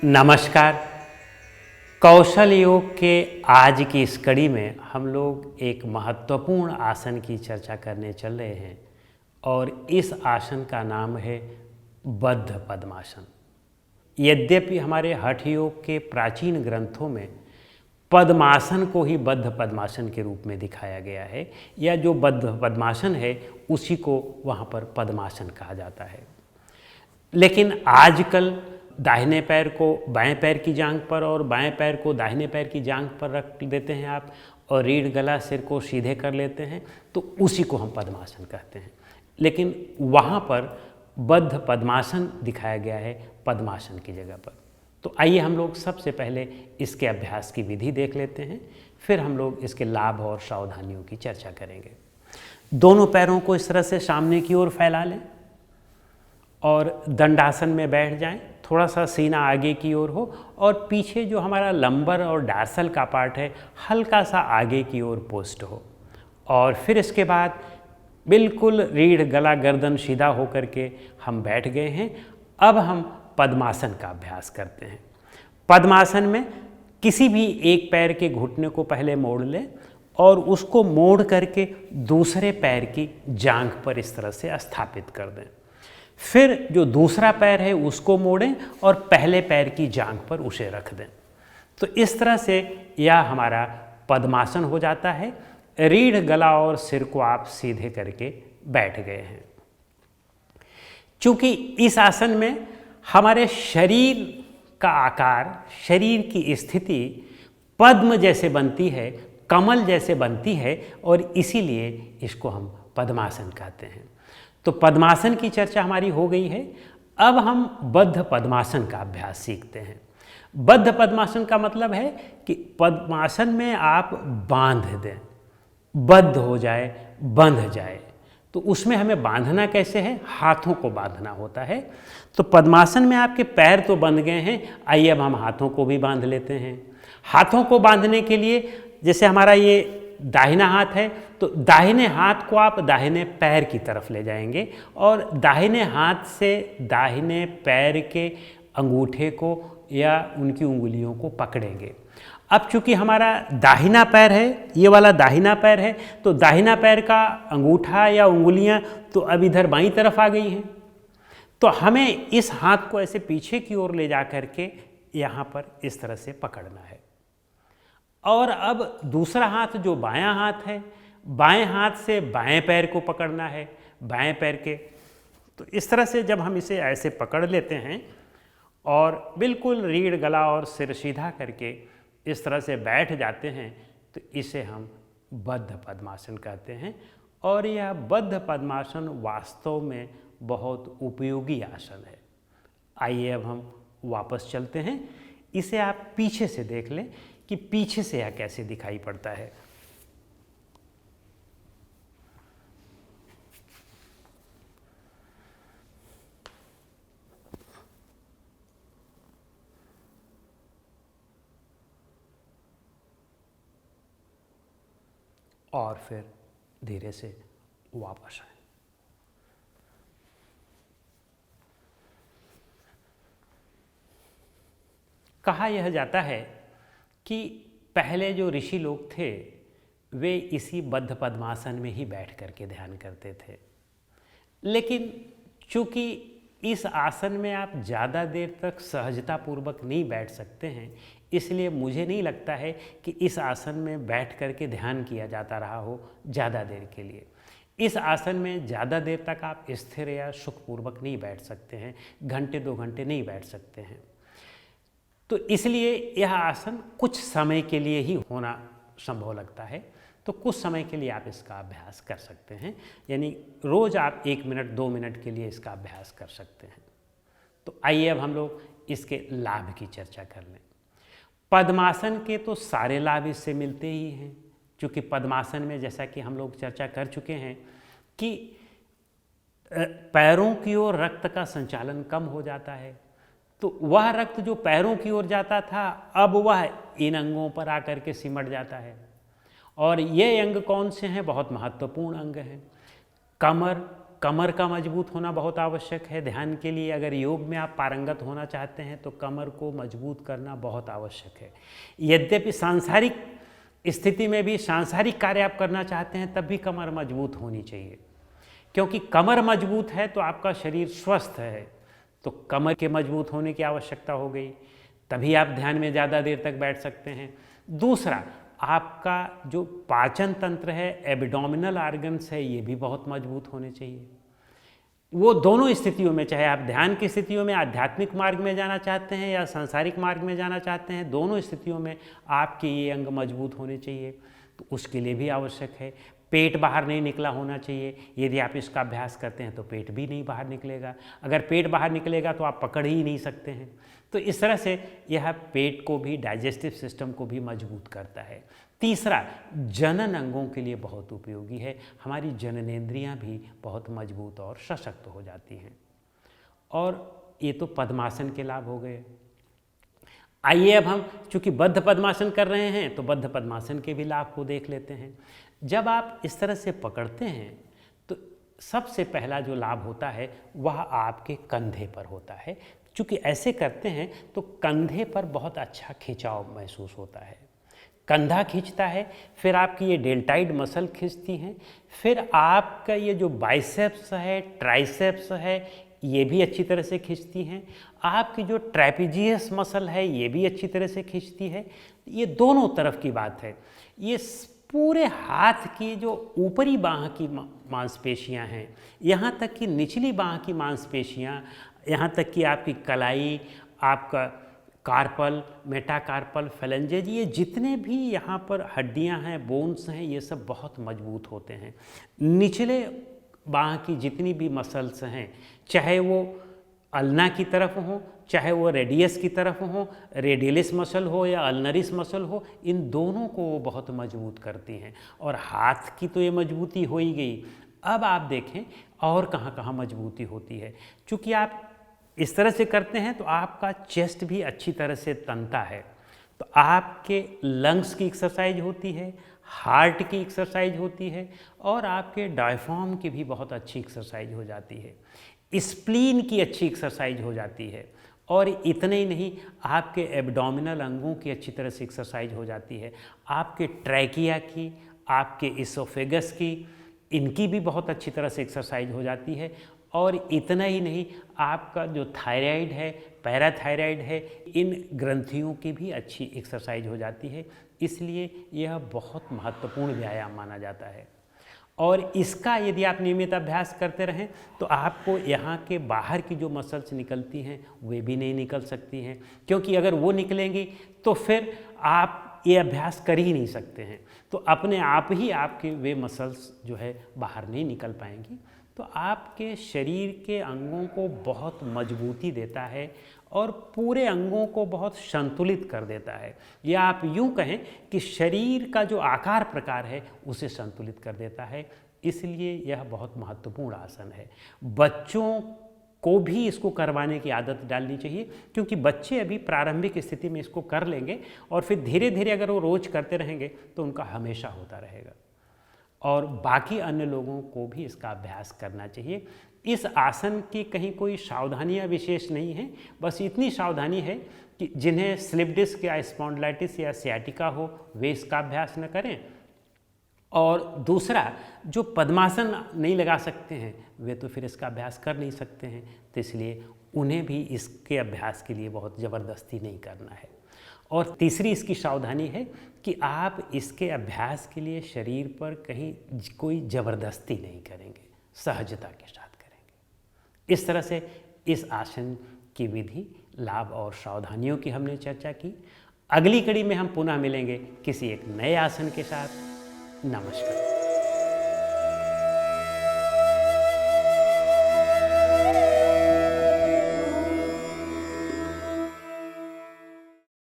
नमस्कार। कौशल योग के आज की इस कड़ी में हम लोग एक महत्वपूर्ण आसन की चर्चा करने चल रहे हैं और इस आसन का नाम है बद्ध पद्मासन। यद्यपि हमारे हठ योग के प्राचीन ग्रंथों में पद्मासन को ही बद्ध पद्मासन के रूप में दिखाया गया है, या जो बद्ध पद्मासन है उसी को वहाँ पर पद्मासन कहा जाता है। लेकिन आजकल दाहिने पैर को बाएं पैर की जांघ पर और बाएं पैर को दाहिने पैर की जांघ पर रख देते हैं आप, और रीढ़ गला सिर को सीधे कर लेते हैं, तो उसी को हम पद्मासन कहते हैं। लेकिन वहाँ पर बद्ध पद्मासन दिखाया गया है पद्मासन की जगह पर। तो आइए हम लोग सबसे पहले इसके अभ्यास की विधि देख लेते हैं, फिर हम लोग इसके लाभ और सावधानियों की चर्चा करेंगे। दोनों पैरों को इस तरह से सामने की ओर फैला लें और दंडासन में बैठ जाएं। थोड़ा सा सीना आगे की ओर हो और पीछे जो हमारा लंबर और डार्सल का पार्ट है हल्का सा आगे की ओर पोस्ट हो। और फिर इसके बाद बिल्कुल रीढ़ गला गर्दन सीधा होकर के हम बैठ गए हैं। अब हम पद्मासन का अभ्यास करते हैं। पद्मासन में किसी भी एक पैर के घुटने को पहले मोड़ लें और उसको मोड़ करके दूसरे पैर की जांघ पर इस तरह से स्थापित कर दें। फिर जो दूसरा पैर है उसको मोड़ें और पहले पैर की जांघ पर उसे रख दें। तो इस तरह से यह हमारा पद्मासन हो जाता है। रीढ़ गला और सिर को आप सीधे करके बैठ गए हैं। चूंकि इस आसन में हमारे शरीर का आकार, शरीर की स्थिति पद्म जैसे बनती है, कमल जैसे बनती है, और इसीलिए इसको हम पद्मासन कहते हैं। तो पद्मासन की चर्चा हमारी हो गई है। अब हम बद्ध पद्मासन का अभ्यास सीखते हैं। बद्ध पद्मासन का मतलब है कि पद्मासन में आप बांध दें, बद्ध हो जाए, बंध जाए। तो उसमें हमें बांधना कैसे है? हाथों को बांधना होता है। तो पद्मासन में आपके पैर तो बंध गए हैं, आइए अब हम हाथों को भी बांध लेते हैं। हाथों को बांधने के लिए, जैसे हमारा ये दाहिना हाथ है, तो दाहिने हाथ को आप दाहिने पैर की तरफ ले जाएंगे और दाहिने हाथ से दाहिने पैर के अंगूठे को या उनकी उंगलियों को पकड़ेंगे। अब चूंकि हमारा दाहिना पैर है, ये वाला दाहिना पैर है, तो दाहिना पैर का अंगूठा या उंगलियां तो अब इधर बाईं तरफ आ गई हैं। तो हमें इस हाथ को ऐसे पीछे की ओर ले जा करके यहाँ पर इस तरह से पकड़ना है। और अब दूसरा हाथ जो बायां हाथ है, बाएं हाथ से बाएं पैर को पकड़ना है, बाएं पैर के। तो इस तरह से जब हम इसे ऐसे पकड़ लेते हैं और बिल्कुल रीढ़ गला और सिर सीधा करके इस तरह से बैठ जाते हैं, तो इसे हम बद्ध पद्मासन कहते हैं। और यह बद्ध पद्मासन वास्तव में बहुत उपयोगी आसन है। आइए अब हम वापस चलते हैं। इसे आप पीछे से देख लें कि पीछे से यह कैसे दिखाई पड़ता है। और फिर धीरे से वापस आए। कहा यह जाता है कि पहले जो ऋषि लोग थे वे इसी बद्ध पद्मासन में ही बैठ करके ध्यान करते थे। लेकिन चूंकि इस आसन में आप ज़्यादा देर तक सहजतापूर्वक नहीं बैठ सकते हैं, इसलिए मुझे नहीं लगता है कि इस आसन में बैठ करके ध्यान किया जाता रहा हो ज़्यादा देर के लिए। इस आसन में ज़्यादा देर तक आप स्थिर या सुखपूर्वक नहीं बैठ सकते हैं, घंटे 2 घंटे नहीं बैठ सकते हैं। तो इसलिए यह आसन कुछ समय के लिए ही होना संभव लगता है। तो कुछ समय के लिए आप इसका अभ्यास कर सकते हैं, यानी रोज़ आप 1 मिनट 2 मिनट के लिए इसका अभ्यास कर सकते हैं। तो आइए अब हम लोग इसके लाभ की चर्चा कर लें। पद्मासन के तो सारे लाभ इससे मिलते ही हैं, क्योंकि पद्मासन में जैसा कि हम लोग चर्चा कर चुके हैं कि पैरों की ओर रक्त का संचालन कम हो जाता है। तो वह रक्त जो पैरों की ओर जाता था, अब वह इन अंगों पर आकर के सिमट जाता है। और ये अंग कौन से हैं? बहुत महत्वपूर्ण अंग हैं। कमर, कमर का मजबूत होना बहुत आवश्यक है ध्यान के लिए। अगर योग में आप पारंगत होना चाहते हैं तो कमर को मजबूत करना बहुत आवश्यक है। यद्यपि सांसारिक स्थिति में भी सांसारिक कार्य आप करना चाहते हैं तब भी कमर मजबूत होनी चाहिए, क्योंकि कमर मजबूत है तो आपका शरीर स्वस्थ है। तो कमर के मजबूत होने की आवश्यकता हो गई, तभी आप ध्यान में ज़्यादा देर तक बैठ सकते हैं। दूसरा, आपका जो पाचन तंत्र है, एब्डोमिनल ऑर्गन्स है, ये भी बहुत मजबूत होने चाहिए। वो दोनों स्थितियों में, चाहे आप ध्यान की स्थितियों में आध्यात्मिक मार्ग में जाना चाहते हैं या सांसारिक मार्ग में जाना चाहते हैं, दोनों स्थितियों में आपके ये अंग मजबूत होने चाहिए। तो उसके लिए भी आवश्यक है। पेट बाहर नहीं निकला होना चाहिए। यदि आप इसका अभ्यास करते हैं तो पेट भी नहीं बाहर निकलेगा। अगर पेट बाहर निकलेगा तो आप पकड़ ही नहीं सकते हैं। तो इस तरह से यह पेट को भी, डाइजेस्टिव सिस्टम को भी मजबूत करता है। तीसरा, जनन अंगों के लिए बहुत उपयोगी है। हमारी जननेंद्रियां भी बहुत मजबूत और सशक्त हो जाती हैं। और ये तो पद्मासन के लाभ हो गए। आइए अब हम चूँकि बद्ध पद्मासन कर रहे हैं तो बद्ध पद्मासन के भी लाभ को देख लेते हैं। जब आप इस तरह से पकड़ते हैं तो सबसे पहला जो लाभ होता है वह आपके कंधे पर होता है। चूँकि ऐसे करते हैं तो कंधे पर बहुत अच्छा खिंचाव महसूस होता है। कंधा खींचता है, फिर आपकी ये डेल्टाइड मसल खींचती हैं, फिर आपका ये जो बाइसेप्स है, ट्राइसेप्स है, ये भी अच्छी तरह से खींचती हैं। आपकी जो ट्रेपेजियस मसल है ये भी अच्छी तरह से खींचती है। ये दोनों तरफ की बात है। ये पूरे हाथ की जो ऊपरी बाँह की मांसपेशियां हैं, यहाँ तक कि निचली बाँह की मांसपेशियां, यहाँ तक कि आपकी कलाई, आपका कार्पल, मेटाकार्पल, फेलेंजेज, ये जितने भी यहाँ पर हड्डियाँ हैं, बोन्स हैं, ये सब बहुत मजबूत होते हैं। निचले बाँह की जितनी भी मसल्स हैं, चाहे वो अल्ना की तरफ हो, चाहे वो रेडियस की तरफ हो, रेडियलिस मसल हो या अल्नरिस मसल हो, इन दोनों को वो बहुत मजबूत करती हैं। और हाथ की तो ये मजबूती हो ही गई। अब आप देखें और कहाँ कहाँ मजबूती होती है। चूँकि आप इस तरह से करते हैं तो आपका चेस्ट भी अच्छी तरह से तनता है, तो आपके लंग्स की एक्सरसाइज होती है, हार्ट की एक्सरसाइज होती है, और आपके डायफ्राम की भी बहुत अच्छी एक्सरसाइज हो जाती है, स्प्लीन की अच्छी एक्सरसाइज हो जाती है। और इतने ही नहीं, आपके एब्डोमिनल अंगों की अच्छी तरह से एक्सरसाइज हो जाती है, आपके ट्रैकिया की, आपके इसोफेगस की, इनकी भी बहुत अच्छी तरह से एक्सरसाइज हो जाती है। और इतना ही नहीं, आपका जो थायराइड है, पैराथायराइड है, इन ग्रंथियों की भी अच्छी एक्सरसाइज हो जाती है। इसलिए यह बहुत महत्वपूर्ण व्यायाम माना जाता है। और इसका यदि आप नियमित अभ्यास करते रहें तो आपको यहाँ के बाहर की जो मसल्स निकलती हैं वे भी नहीं निकल सकती हैं, क्योंकि अगर वो निकलेंगी तो फिर आप ये अभ्यास कर ही नहीं सकते हैं। तो अपने आप ही आपके वे मसल्स जो है बाहर नहीं निकल पाएंगी। तो आपके शरीर के अंगों को बहुत मजबूती देता है और पूरे अंगों को बहुत संतुलित कर देता है, या आप यूँ कहें कि शरीर का जो आकार प्रकार है उसे संतुलित कर देता है। इसलिए यह बहुत महत्वपूर्ण आसन है। बच्चों को भी इसको करवाने की आदत डालनी चाहिए, क्योंकि बच्चे अभी प्रारंभिक स्थिति में इसको कर लेंगे और फिर धीरे धीरे अगर वो रोज़ करते रहेंगे तो उनका हमेशा होता रहेगा। और बाकी अन्य लोगों को भी इसका अभ्यास करना चाहिए। इस आसन की कहीं कोई सावधानियां विशेष नहीं हैं, बस इतनी सावधानी है कि जिन्हें स्लिप डिस्क या स्पॉन्डिलाइटिस या सियाटिका हो वे इसका अभ्यास न करें। और दूसरा, जो पद्मासन नहीं लगा सकते हैं वे तो फिर इसका अभ्यास कर नहीं सकते हैं, तो इसलिए उन्हें भी इसके अभ्यास के लिए बहुत ज़बरदस्ती नहीं करना है। और तीसरी इसकी सावधानी है कि आप इसके अभ्यास के लिए शरीर पर कहीं कोई ज़बरदस्ती नहीं करेंगे, सहजता के साथ करेंगे। इस तरह से इस आसन की विधि, लाभ और सावधानियों की हमने चर्चा की। अगली कड़ी में हम पुनः मिलेंगे किसी एक नए आसन के साथ। नमस्कार।